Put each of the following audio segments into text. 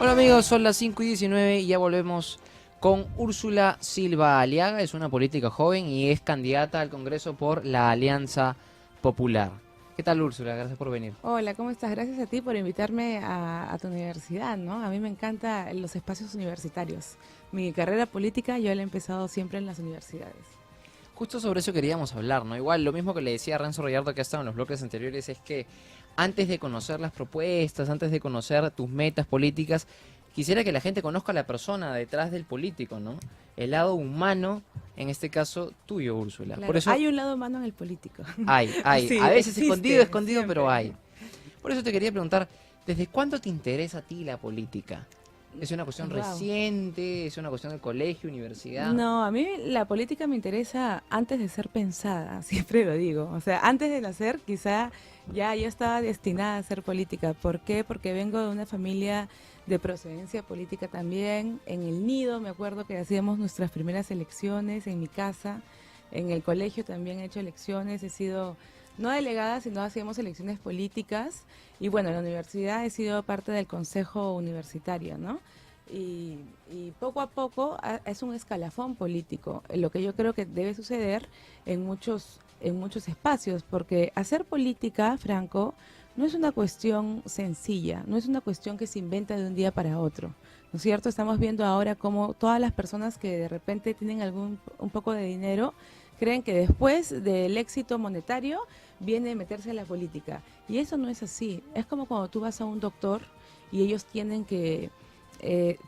Hola amigos, son las 5:19 y ya volvemos con Úrsula Silva Aliaga. Es una política joven y es candidata al Congreso por la Alianza Popular. ¿Qué tal, Úrsula? Gracias por venir. Hola, ¿cómo estás? Gracias a ti por invitarme a tu universidad, ¿no? A mí me encantan los espacios universitarios. Mi carrera política yo la he empezado siempre en las universidades. Justo sobre eso queríamos hablar, ¿no? Igual, lo mismo que le decía a Renzo Rayardo que ha estado en los bloques anteriores es que antes de conocer las propuestas, antes de conocer tus metas políticas, quisiera que la gente conozca a la persona detrás del político, ¿no? El lado humano, en este caso tuyo, Úrsula. Por Claro, eso hay un lado humano en el político. hay. Sí, A veces escondido, existe, escondido, pero siempre. hay. Por eso te quería preguntar, ¿desde cuándo te interesa a ti la política? ¿Es una cuestión Wow. reciente? ¿Es una cuestión del colegio, universidad? No, a mí la política me interesa antes de ser pensada, siempre lo digo. O sea, antes de nacer, quizá ya yo estaba destinada a ser política. ¿Por qué? Porque vengo de una familia de procedencia política también. En el nido me acuerdo que hacíamos nuestras primeras elecciones en mi casa. En el colegio también he hecho elecciones, he sido no delegada, sino hacíamos elecciones políticas. Y bueno, en la universidad he sido parte del consejo universitario, ¿no? Y poco a poco es un escalafón político, lo que yo creo que debe suceder en muchos espacios, porque hacer política, Franco, no es una cuestión sencilla, no es una cuestión que se inventa de un día para otro. ¿No es cierto? Estamos viendo ahora cómo todas las personas que de repente tienen un poco de dinero creen que después del éxito monetario viene meterse a la política. Y eso no es así. Es como cuando tú vas a un doctor y ellos tienen que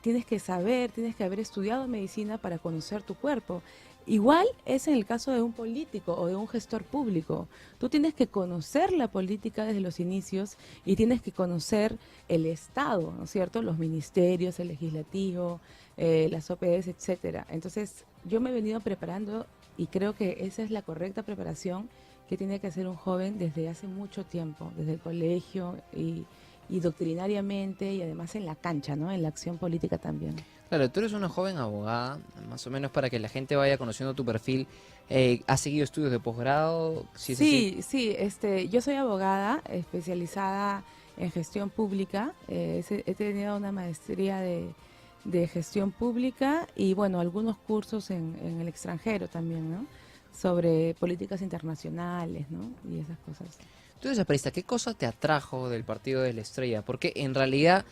tienes que saber, tienes que haber estudiado medicina para conocer tu cuerpo. Igual es en el caso de un político o de un gestor público. Tú tienes que conocer la política desde los inicios y tienes que conocer el Estado, ¿no es cierto? Los ministerios, el legislativo, las OPS, etcétera. Entonces, yo me he venido preparando y creo que esa es la correcta preparación que tiene que hacer un joven desde hace mucho tiempo, desde el colegio y doctrinariamente y además en la cancha, ¿no? En la acción política también. Claro, tú eres una joven abogada, más o menos para que la gente vaya conociendo tu perfil. ¿Has seguido estudios de posgrado? Si es así, Sí, sí, yo soy abogada especializada en gestión pública. He tenido una maestría de gestión pública y bueno, algunos cursos en el extranjero también, ¿no? Sobre políticas internacionales, ¿no? Y esas cosas. tú eres aprista, ¿qué cosa te atrajo del Partido de la Estrella? Porque en realidad,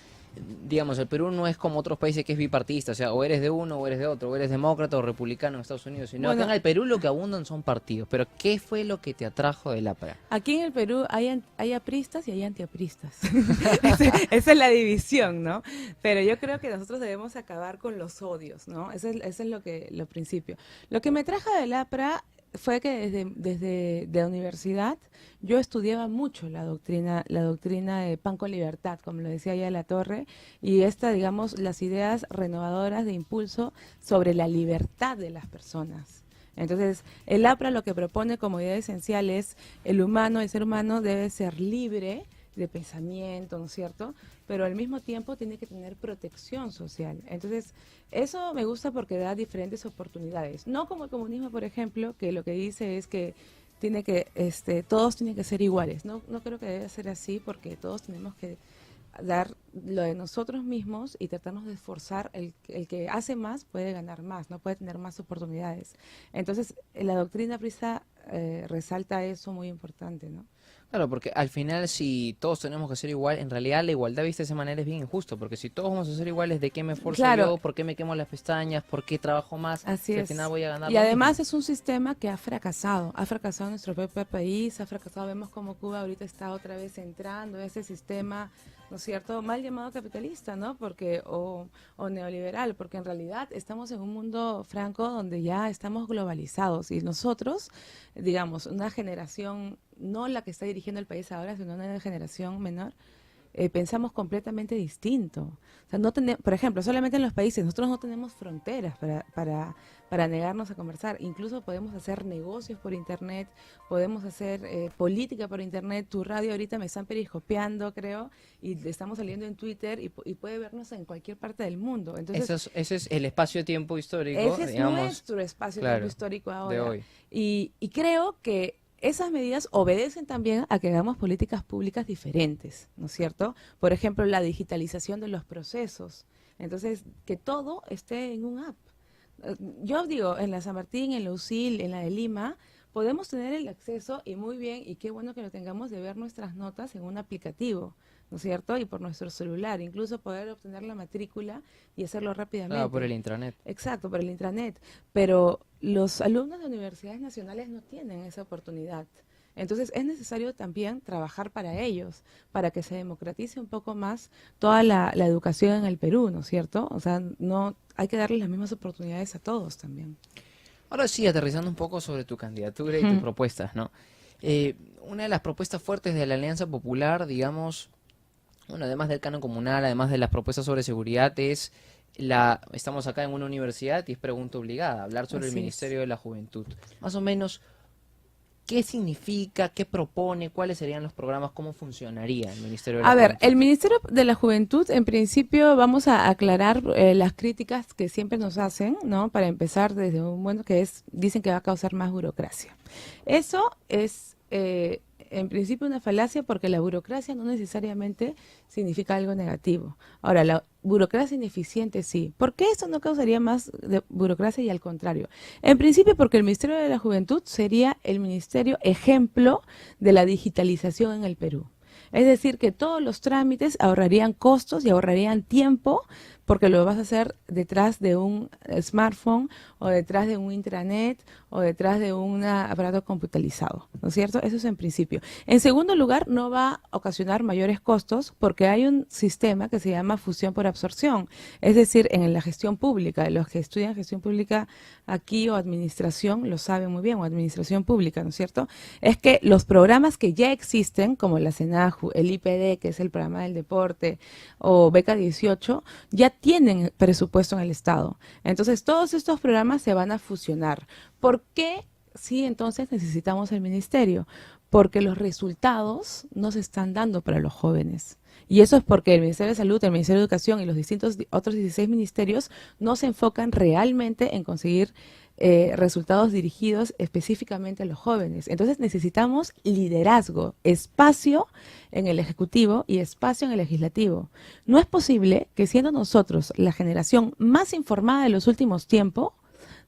digamos, el Perú no es como otros países que es bipartista, o sea, o eres de uno o eres de otro, o eres demócrata o republicano en Estados Unidos, sino acá en Bueno, el Perú lo que abundan son partidos. Pero ¿qué fue lo que te atrajo del APRA? aquí en el Perú hay apristas y hay antiapristas. Esa es la división, ¿no? Pero yo creo que nosotros debemos acabar con los odios, ¿no? Eso es lo principio. Lo que me trajo del APRA fue que desde de la universidad yo estudiaba mucho la doctrina de pan con libertad, como lo decía ya de la Torre, y digamos, las ideas renovadoras de impulso sobre la libertad de las personas. Entonces, el APRA lo que propone como idea esencial es el ser humano debe ser libre de pensamiento, ¿no es cierto? Pero al mismo tiempo tiene que tener protección social. Entonces, eso me gusta porque da diferentes oportunidades. No como el comunismo, por ejemplo, que lo que dice es que todos tienen que ser iguales. No creo que debe ser así porque todos tenemos que dar lo de nosotros mismos y tratarnos de esforzar. El que hace más puede ganar más, no puede tener más oportunidades. Entonces, la doctrina prisa resalta eso muy importante, ¿no? Claro, porque al final si todos tenemos que ser igual, en realidad la igualdad vista de esa manera es bien injusto, porque si todos vamos a ser iguales, ¿de qué me esfuerzo Claro, yo? ¿Por qué me quemo las pestañas? ¿Por qué trabajo más? así Si al final es. voy a ganar Y lo mismo. además es un sistema que ha fracasado en nuestro propio país, ha fracasado, vemos como Cuba ahorita está otra vez entrando a ese sistema, ¿no es cierto?, mal llamado capitalista, ¿no? O neoliberal, porque en realidad estamos en un mundo franco donde ya estamos globalizados y nosotros, digamos, una generación, no la que está dirigiendo el país ahora, sino una generación menor, pensamos completamente distinto. O sea, por ejemplo, solamente en los países, nosotros no tenemos fronteras para negarnos a conversar. Incluso podemos hacer negocios por Internet, podemos hacer política por Internet. Tu radio ahorita me están periscopeando, creo, y estamos saliendo en Twitter y puede vernos en cualquier parte del mundo. Entonces, Ese es el espacio-tiempo histórico, ese es digamos, nuestro espacio-tiempo claro, histórico de ahora. hoy. Y creo que esas medidas obedecen también a que hagamos políticas públicas diferentes, ¿no es cierto? Por ejemplo, la digitalización de los procesos. Entonces, que todo esté en un app. Yo digo, en la San Martín, en la UCIL, en la de Lima, podemos tener el acceso y muy bien, y qué bueno que lo tengamos de ver nuestras notas en un aplicativo, ¿no es cierto? Y por nuestro celular, incluso poder obtener la matrícula y hacerlo Ah, por el rápidamente. intranet. Exacto, por el intranet. Pero los alumnos de universidades nacionales no tienen esa oportunidad. Entonces es necesario también trabajar para ellos, para que se democratice un poco más toda la educación en el Perú, ¿no es cierto? O sea, no hay que darle las mismas oportunidades a todos también. Ahora sí, aterrizando un poco sobre tu candidatura y tus propuestas, ¿no? Una de las propuestas fuertes de la Alianza Popular, digamos, bueno, además del canon comunal, además de las propuestas sobre seguridad, estamos acá en una universidad y es pregunta obligada, hablar sobre el Así es. Ministerio de la Juventud. Más o menos, ¿qué significa, qué propone, cuáles serían los programas, cómo funcionaría el Ministerio de la A ver, Juventud? el Ministerio de la Juventud, en principio, vamos a aclarar las críticas que siempre nos hacen, ¿no? Para empezar desde un bueno que es, dicen que va a causar más burocracia. Eso es, en principio, una falacia porque la burocracia no necesariamente significa algo negativo. Ahora, la burocracia ineficiente sí. ¿Por qué eso no causaría más burocracia y al contrario? En principio, porque el Ministerio de la Juventud sería el ministerio ejemplo de la digitalización en el Perú. Es decir, que todos los trámites ahorrarían costos y ahorrarían tiempo porque lo vas a hacer detrás de un smartphone o detrás de un intranet o detrás de un aparato computarizado, ¿no es cierto? Eso es en principio. En segundo lugar, no va a ocasionar mayores costos porque hay un sistema que se llama fusión por absorción, es decir, en la gestión pública, los que estudian gestión pública aquí o administración lo saben muy bien, o administración pública, ¿no es cierto? Es que los programas que ya existen, como la SENAJU, el IPD, que es el programa del deporte, o Beca 18, ya tienen presupuesto en el Estado. Entonces, todos estos programas se van a fusionar. ¿Por qué? Sí, entonces necesitamos el ministerio, porque los resultados no se están dando para los jóvenes. Y eso es porque el Ministerio de Salud, el Ministerio de Educación y los distintos otros 16 ministerios no se enfocan realmente en conseguir resultados dirigidos específicamente a los jóvenes. Entonces necesitamos liderazgo, espacio en el Ejecutivo y espacio en el Legislativo. No es posible que siendo nosotros la generación más informada de los últimos tiempos,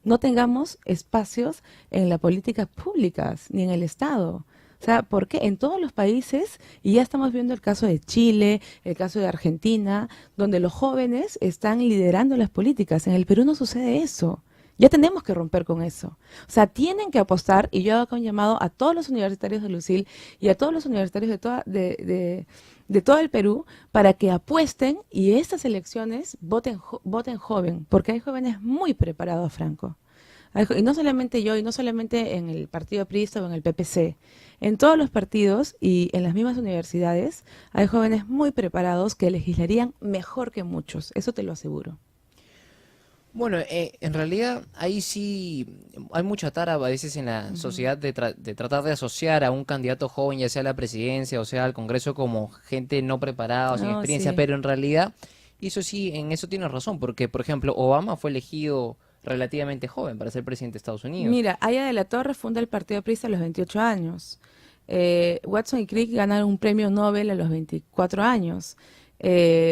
no tengamos espacios en la política públicas ni en el Estado. O sea, porque en todos los países, y ya estamos viendo el caso de Chile, el caso de Argentina, donde los jóvenes están liderando las políticas. En el Perú no sucede eso. Ya tenemos que romper con eso. O sea, tienen que apostar, y yo hago un llamado a todos los universitarios de Lucil y a todos los universitarios de todo el Perú para que apuesten y estas elecciones voten joven, porque hay jóvenes muy preparados, Franco. Y no solamente yo, y no solamente en el partido PRIista o en el PPC, en todos los partidos y en las mismas universidades hay jóvenes muy preparados que legislarían mejor que muchos, eso te lo aseguro. Bueno, en realidad ahí sí hay mucha tara a veces en la Ujú. sociedad de tratar de asociar a un candidato joven, ya sea a la presidencia o sea al Congreso, como gente no preparada o sin No, experiencia, sí. pero en realidad, y eso sí, en eso tienes razón, porque por ejemplo Obama fue elegido relativamente joven para ser presidente de Estados Unidos. Mira, Aya de la Torre funda el Partido Aprista a los 28 años. Watson y Crick ganaron un premio Nobel a los 24 años.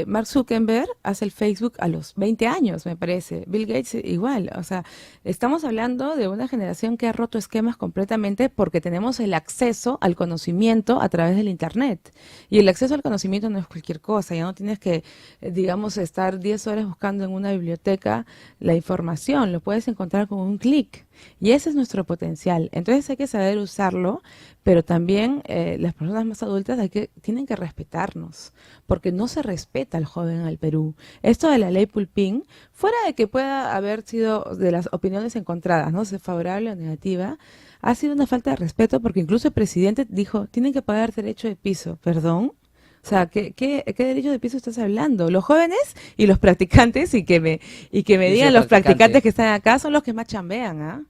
Mark Zuckerberg hace el Facebook a los 20 años, me parece. Bill Gates igual. O sea, estamos hablando de una generación que ha roto esquemas completamente porque tenemos el acceso al conocimiento a través del Internet. Y el acceso al conocimiento no es cualquier cosa. Ya no tienes que, digamos, estar 10 horas buscando en una biblioteca la información. Lo puedes encontrar con un clic. Y ese es nuestro potencial. Entonces hay que saber usarlo, pero también las personas más adultas tienen que respetarnos, porque no se respeta al joven al Perú. Esto de la ley Pulpín, fuera de que pueda haber sido de las opiniones encontradas, ¿no? Si favorable o negativa, ha sido una falta de respeto porque incluso el presidente dijo, tienen que pagar derecho de piso. ¿Perdón? O sea, ¿qué derecho de piso estás hablando? Los jóvenes y los practicantes y que me Yo soy digan los practicantes practicante. que están acá son los que más chambean, ¿ah?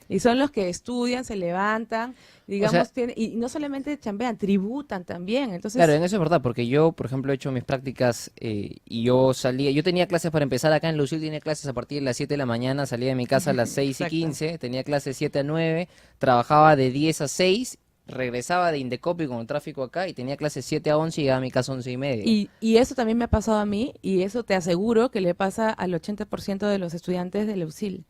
Y son los que estudian, se levantan, O sea, digamos, y no solamente chambean, tributan también. claro, Entonces, en eso es verdad, porque yo, por ejemplo, he hecho mis prácticas y yo salía, yo tenía clases para empezar acá en Lucil, tenía clases a partir de las 7 de la mañana, salía de mi casa a las seis y exacto. quince, tenía clases 7 a 9, trabajaba de 10 a 6 regresaba de Indecopi con el tráfico acá y tenía clases 7 a 11 y llegaba a mi casa 11:30. Y eso también me ha pasado a mí, y eso te aseguro que le pasa al 80% de los estudiantes del UCIL.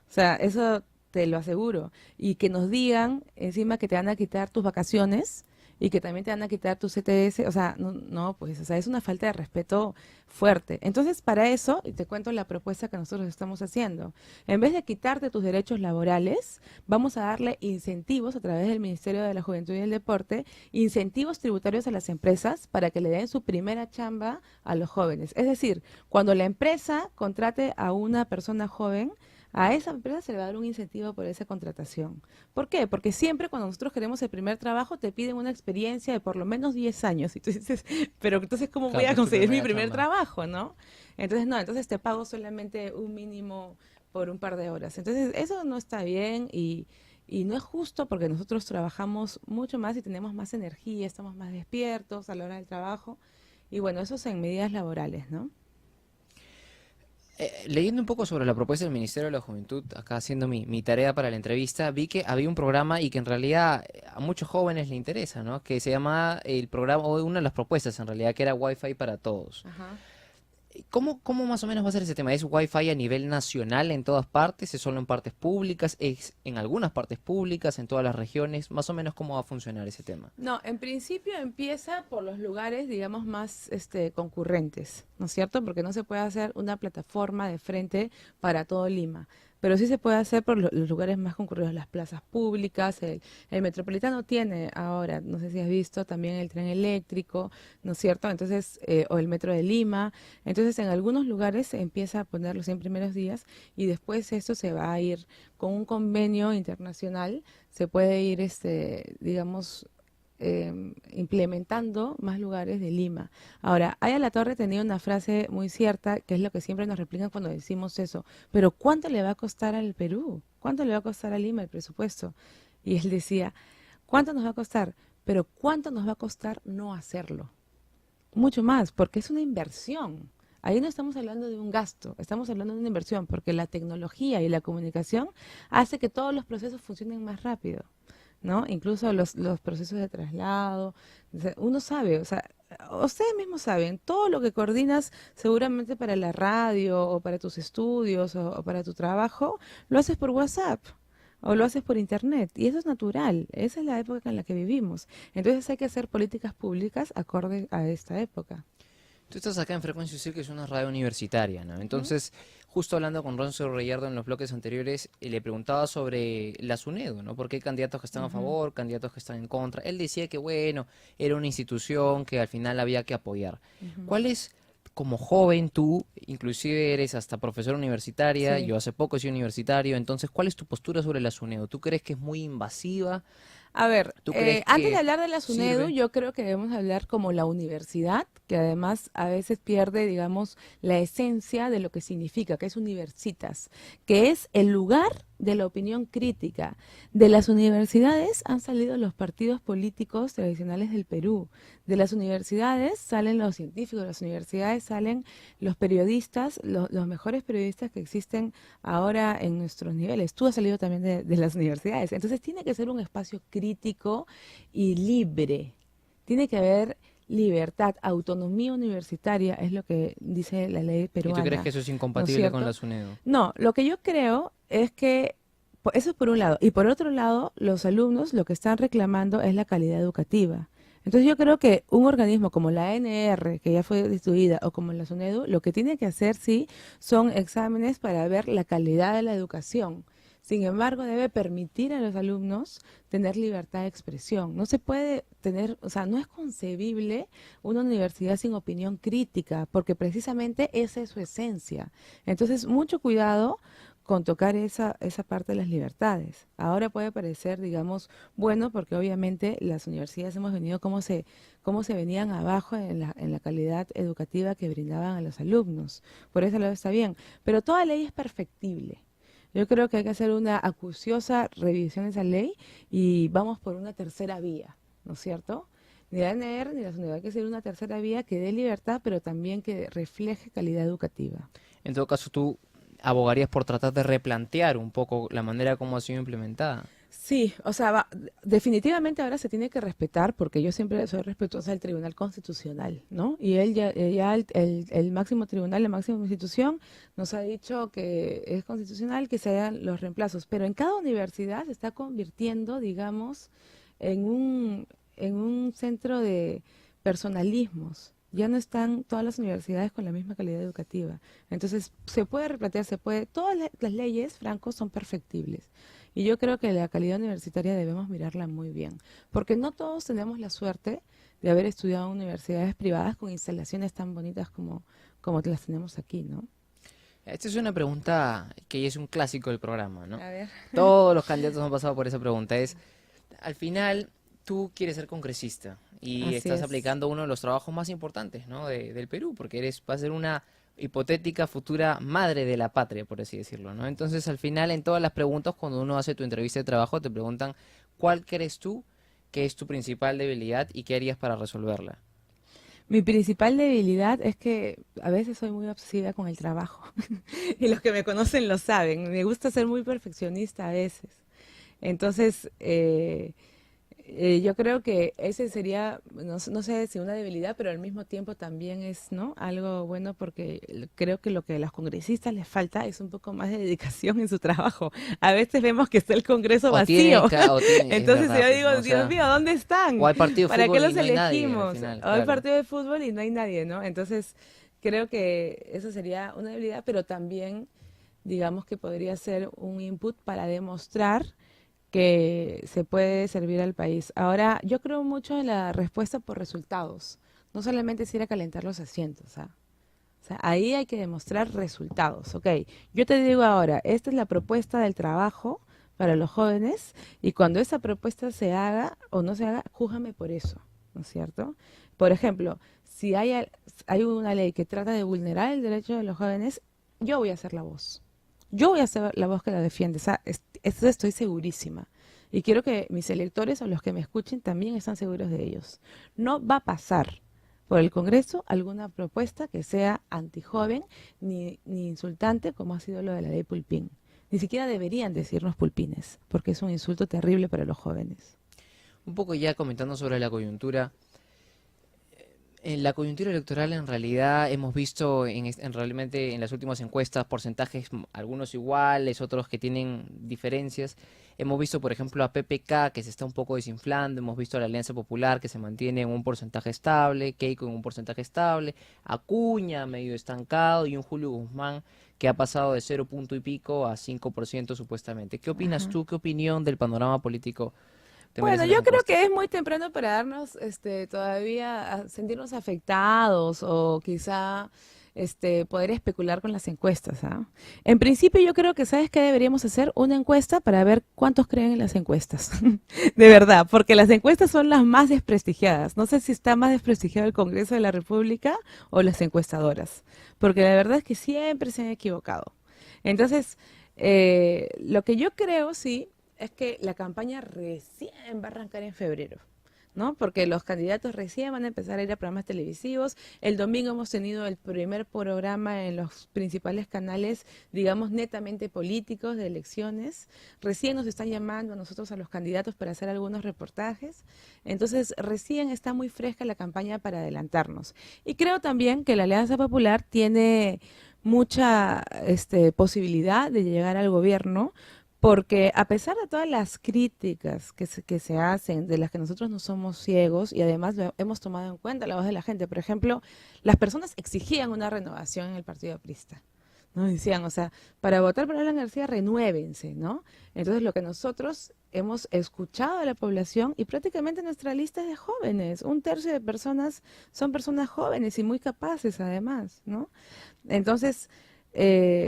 O sea, eso te lo aseguro. Y que nos digan encima que te van a quitar tus vacaciones y que también te van a quitar tu CTS, o sea, no, no, pues, o sea, es una falta de respeto fuerte. Entonces, para eso, y te cuento la propuesta que nosotros estamos haciendo. En vez de quitarte tus derechos laborales, vamos a darle incentivos a través del Ministerio de la Juventud y el Deporte, incentivos tributarios a las empresas para que le den su primera chamba a los jóvenes. Es decir, cuando la empresa contrate a una persona joven, a esa empresa se le va a dar un incentivo por esa contratación. ¿Por qué? Porque siempre cuando nosotros queremos el primer trabajo te piden una experiencia de por lo menos 10 años. Y tú dices, pero entonces, ¿cómo voy Claro, a pues tu conseguir mi primera primer chamba. trabajo, no? Entonces, no, entonces te pago solamente un mínimo por un par de horas. Entonces, eso no está bien y no es justo porque nosotros trabajamos mucho más y tenemos más energía, estamos más despiertos a la hora del trabajo. Y bueno, eso es en medidas laborales, ¿no? Leyendo un poco sobre la propuesta del Ministerio de la Juventud, acá haciendo mi tarea para la entrevista, vi que había un programa y que en realidad a muchos jóvenes le interesa, ¿no? Que se llama el programa, o una de las propuestas en realidad, que era Wi-Fi para todos. Ajá. ¿Cómo más o menos va a ser ese tema? ¿Es Wi-Fi a nivel nacional en todas partes? ¿Es solo en partes públicas? ¿Es en algunas partes públicas, en todas las regiones? Más o menos, ¿cómo va a funcionar ese tema? No, en principio empieza por los lugares, digamos, más concurrentes, ¿no es cierto? Porque no se puede hacer una plataforma de frente para todo Lima, pero sí se puede hacer por los lugares más concurridos, las plazas públicas, el metropolitano tiene ahora, no sé si has visto, también el tren eléctrico, ¿no es cierto? Entonces, o el metro de Lima, entonces en algunos lugares se empieza a poner los 100 primeros días y después esto se va a ir con un convenio internacional, se puede ir, digamos, implementando más lugares de Lima. Ahora, Aya La Torre tenía una frase muy cierta, que es lo que siempre nos replican cuando decimos eso, pero ¿cuánto le va a costar al Perú? ¿Cuánto le va a costar a Lima el presupuesto? Y él decía, ¿cuánto nos va a costar? Pero ¿cuánto nos va a costar no hacerlo? Mucho más, porque es una inversión. Ahí no estamos hablando de un gasto, estamos hablando de una inversión, porque la tecnología y la comunicación hace que todos los procesos funcionen más rápido, ¿no? Incluso los procesos de traslado. O sea, uno sabe, o sea, ustedes mismos saben, todo lo que coordinas seguramente para la radio o para tus estudios o para tu trabajo, lo haces por WhatsApp. O lo haces por internet, y eso es natural, esa es la época en la que vivimos. Entonces hay que hacer políticas públicas acorde a esta época. Tú estás acá en Frecuencia UCIL, que es una radio universitaria, ¿no? Ujú, Entonces, justo hablando con Ronzo Reyardo en los bloques anteriores, le preguntaba sobre la SUNEDU, ¿no? Porque hay candidatos que están a ujú, favor, candidatos que están en contra. Él decía que, bueno, era una institución que al final había que apoyar. ujú. ¿Cuál es, como joven, tú, inclusive eres hasta profesora universitaria, Sí. yo hace poco soy universitario, entonces, ¿cuál es tu postura sobre la SUNEDU? ¿Tú crees que es muy invasiva? A ver, ¿Tú crees antes de que hablar de la SUNEDU, sirve? yo creo que debemos hablar como la universidad, que además a veces pierde, digamos, la esencia de lo que significa, que es universitas, que es el lugar de la opinión crítica. De las universidades han salido los partidos políticos tradicionales del Perú. De las universidades salen los científicos, de las universidades salen los periodistas, los mejores periodistas que existen ahora en nuestros niveles. Tú has salido también de las universidades. Entonces tiene que ser un espacio crítico y libre. Tiene que haber libertad, autonomía universitaria, es lo que dice la ley ¿Y tú crees que peruana, eso es ¿no es incompatible con la cierto? SUNEDU? No, lo que yo creo es que eso es por un lado. Y por otro lado, los alumnos lo que están reclamando es la calidad educativa. Entonces yo creo que un organismo como la ANR, que ya fue destituida, o como la SUNEDU, lo que tiene que hacer, sí, son exámenes para ver la calidad de la educación. Sin embargo, debe permitir a los alumnos tener libertad de expresión. No se puede tener, o sea, no es concebible una universidad sin opinión crítica, porque precisamente esa es su esencia. Entonces, mucho cuidado con tocar esa parte de las libertades. Ahora puede parecer, digamos, bueno, porque obviamente las universidades hemos venido cómo se venían abajo en la calidad educativa que brindaban a los alumnos. Por eso lado está bien. Pero toda ley es perfectible. Yo creo que hay que hacer una acuciosa revisión de esa ley y vamos por una tercera vía, ¿no es cierto? Ni la ANR ni la universidad, hay que hacer una tercera vía que dé libertad, pero también que refleje calidad educativa. En todo caso, tú abogarías por tratar de replantear un poco la manera como ha sido implementada. Sí, o sea, definitivamente ahora se tiene que respetar, porque yo siempre soy respetuosa del Tribunal Constitucional, ¿no? Y él ya el máximo tribunal, la máxima institución, nos ha dicho que es constitucional que se hagan los reemplazos, pero en cada universidad se está convirtiendo, digamos, en en un centro de personalismos. Ya no están todas las universidades con la misma calidad educativa. Entonces, se puede replantear, se puede, todas las leyes, Franco, son perfectibles. Y yo creo que la calidad universitaria debemos mirarla muy bien, porque no todos tenemos la suerte de haber estudiado en universidades privadas con instalaciones tan bonitas como las tenemos aquí, ¿no? Esta es una pregunta que ya es un clásico del programa, ¿no? A ver. Todos los candidatos han pasado por esa pregunta. Es, al final, tú quieres ser congresista y Así estás es. aplicando uno de los trabajos más importantes, ¿no? Del Perú, porque vas a ser una hipotética futura madre de la patria, por así decirlo, ¿no? Entonces, al final, en todas las preguntas, cuando uno hace tu entrevista de trabajo, te preguntan, ¿cuál crees tú que es tu principal debilidad y qué harías para resolverla? Mi principal debilidad es que a veces soy muy obsesiva con el trabajo y los que me conocen lo saben. Me gusta ser muy perfeccionista a veces. Entonces, yo creo que ese sería, no sé si una debilidad, pero al mismo tiempo también es, ¿no? Algo bueno porque creo que lo que a los congresistas les falta es un poco más de dedicación en su trabajo. A veces vemos que está el Congreso vacío. Es Entonces verdad, yo pues, ¿no? digo, O Dios sea, mío, ¿dónde o están? hay partido de ¿Para qué fútbol y los no hay nadie al elegimos? final, Hay claro. partido de fútbol y no hay nadie, ¿no? Entonces creo que eso sería una debilidad, pero también digamos que podría ser un input para demostrar que se puede servir al país. Ahora, yo creo mucho en la respuesta por resultados, no solamente es ir a calentar los asientos, ¿ah? O sea, ahí hay que demostrar resultados, ¿ok? Yo te digo ahora, esta es la propuesta del trabajo para los jóvenes y cuando esa propuesta se haga o no se haga, júzgame por eso, ¿no es cierto? Por ejemplo, si hay una ley que trata de vulnerar el derecho de los jóvenes, yo voy a ser la voz. Yo voy a ser la voz que la defiende, o sea, esto estoy segurísima. Y quiero que mis electores o los que me escuchen también están seguros de ellos. No va a pasar por el Congreso alguna propuesta que sea antijoven ni insultante como ha sido lo de la ley Pulpín. Ni siquiera deberían decirnos pulpines, porque es un insulto terrible para los jóvenes. Un poco ya comentando sobre la coyuntura. En la coyuntura electoral en realidad hemos visto realmente en las últimas encuestas porcentajes, algunos iguales, otros que tienen diferencias. Hemos visto, por ejemplo, a PPK que se está un poco desinflando, hemos visto a la Alianza Popular que se mantiene en un porcentaje estable, Keiko en un porcentaje estable, Acuña medio estancado y un Julio Guzmán que ha pasado de 0 punto y pico a 5% supuestamente. ¿Qué opinas Ajá. tú? ¿Qué opinión del panorama político te Bueno, merecen las yo creo que encuestas? es muy temprano para darnos, todavía sentirnos afectados o quizá, poder especular con las encuestas, ¿ah? En principio yo creo que, ¿sabes qué deberíamos hacer? Una encuesta para ver cuántos creen en las encuestas. De verdad, porque las encuestas son las más desprestigiadas. No sé si está más desprestigiado el Congreso de la República o las encuestadoras, porque la verdad es que siempre se han equivocado. Entonces, lo que yo creo, sí, es que la campaña recién va a arrancar en febrero, ¿no? Porque los candidatos recién van a empezar a ir a programas televisivos. El domingo hemos tenido el primer programa en los principales canales, digamos, netamente políticos de elecciones. Recién nos están llamando a nosotros, a los candidatos, para hacer algunos reportajes. Entonces, recién está muy fresca la campaña para adelantarnos. Y creo también que la Alianza Popular tiene mucha posibilidad de llegar al gobierno porque a pesar de todas las críticas que se hacen, de las que nosotros no somos ciegos y además hemos tomado en cuenta la voz de la gente, por ejemplo, las personas exigían una renovación en el Partido Aprista, ¿no? Decían, o sea, para votar por Alan García, renuévense, ¿no? Entonces, lo que nosotros hemos escuchado de la población y prácticamente nuestra lista es de jóvenes, un tercio de personas son personas jóvenes y muy capaces además, ¿no? Entonces,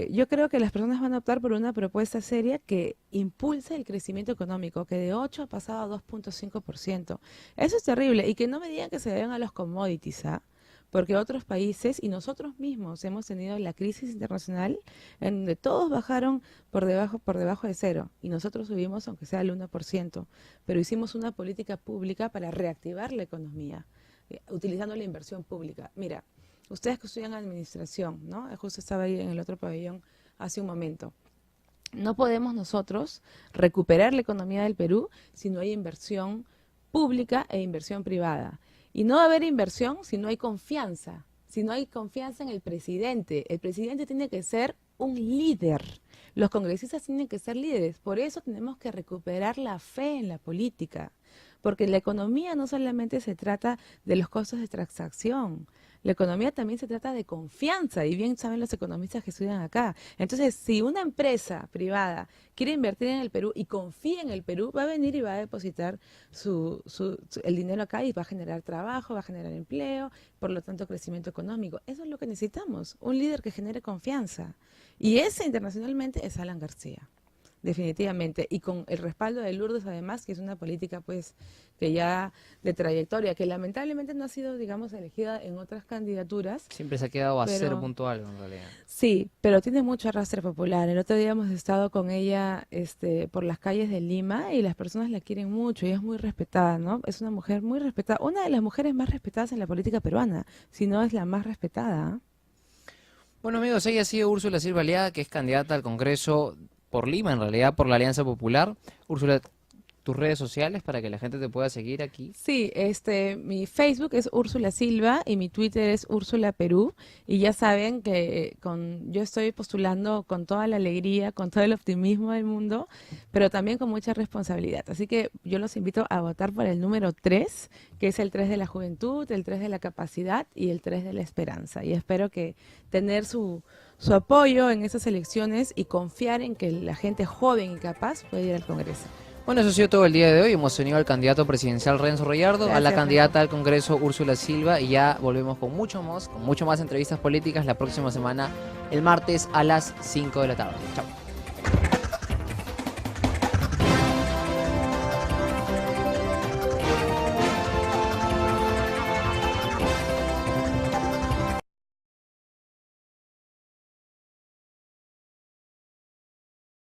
yo creo que las personas van a optar por una propuesta seria que impulse el crecimiento económico, que de 8 ha pasado a 2,5%. Eso es terrible. Y que no me digan que se deben a los commodities, ¿ah? Porque otros países y nosotros mismos hemos tenido la crisis internacional en donde todos bajaron por debajo de cero y nosotros subimos aunque sea el 1%, pero hicimos una política pública para reactivar la economía, utilizando la inversión pública. Mira, ustedes que estudian administración, ¿no? Justo estaba ahí en el otro pabellón hace un momento. No podemos nosotros recuperar la economía del Perú si no hay inversión pública e inversión privada. Y no va a haber inversión si no hay confianza. Si no hay confianza en el presidente tiene que ser un líder. Los congresistas tienen que ser líderes. Por eso tenemos que recuperar la fe en la política. Porque la economía no solamente se trata de los costos de transacción. La economía también se trata de confianza, y bien saben los economistas que estudian acá. Entonces, si una empresa privada quiere invertir en el Perú y confía en el Perú, va a venir y va a depositar el dinero acá y va a generar trabajo, va a generar empleo, por lo tanto crecimiento económico. Eso es lo que necesitamos, un líder que genere confianza. Y ese internacionalmente es Alan García. Definitivamente, y con el respaldo de Lourdes además, que es una política pues que ya de trayectoria, que lamentablemente no ha sido, digamos, elegida en otras candidaturas. Siempre se ha quedado a Pero- 0 en realidad. Sí, pero tiene mucho arrastre popular. El otro día hemos estado con ella por las calles de Lima y las personas la quieren mucho, ella es muy respetada, ¿no? Es una mujer muy respetada, una de las mujeres más respetadas en la política peruana, si no es la más respetada. Bueno amigos, ella ha sido Úrsula Silva Aliaga, que es candidata al Congreso por Lima, en realidad por la Alianza Popular. Úrsula, tus redes sociales para que la gente te pueda seguir aquí. Sí, mi Facebook es Úrsula Silva y mi Twitter es Úrsula Perú, y ya saben que yo estoy postulando con toda la alegría, con todo el optimismo del mundo, pero también con mucha responsabilidad. Así que yo los invito a votar por el número 3, que es el 3 de la juventud, el 3 de la capacidad y el 3 de la esperanza. Y espero que tener su apoyo en esas elecciones y confiar en que la gente joven y capaz puede ir al Congreso. Bueno, eso ha sido todo el día de hoy. Hemos tenido al candidato presidencial Renzo Rayardo, a la Gracias, candidata al Congreso Úrsula Silva, y ya volvemos con mucho más entrevistas políticas la próxima semana, el martes a las 5 de la tarde. Chao.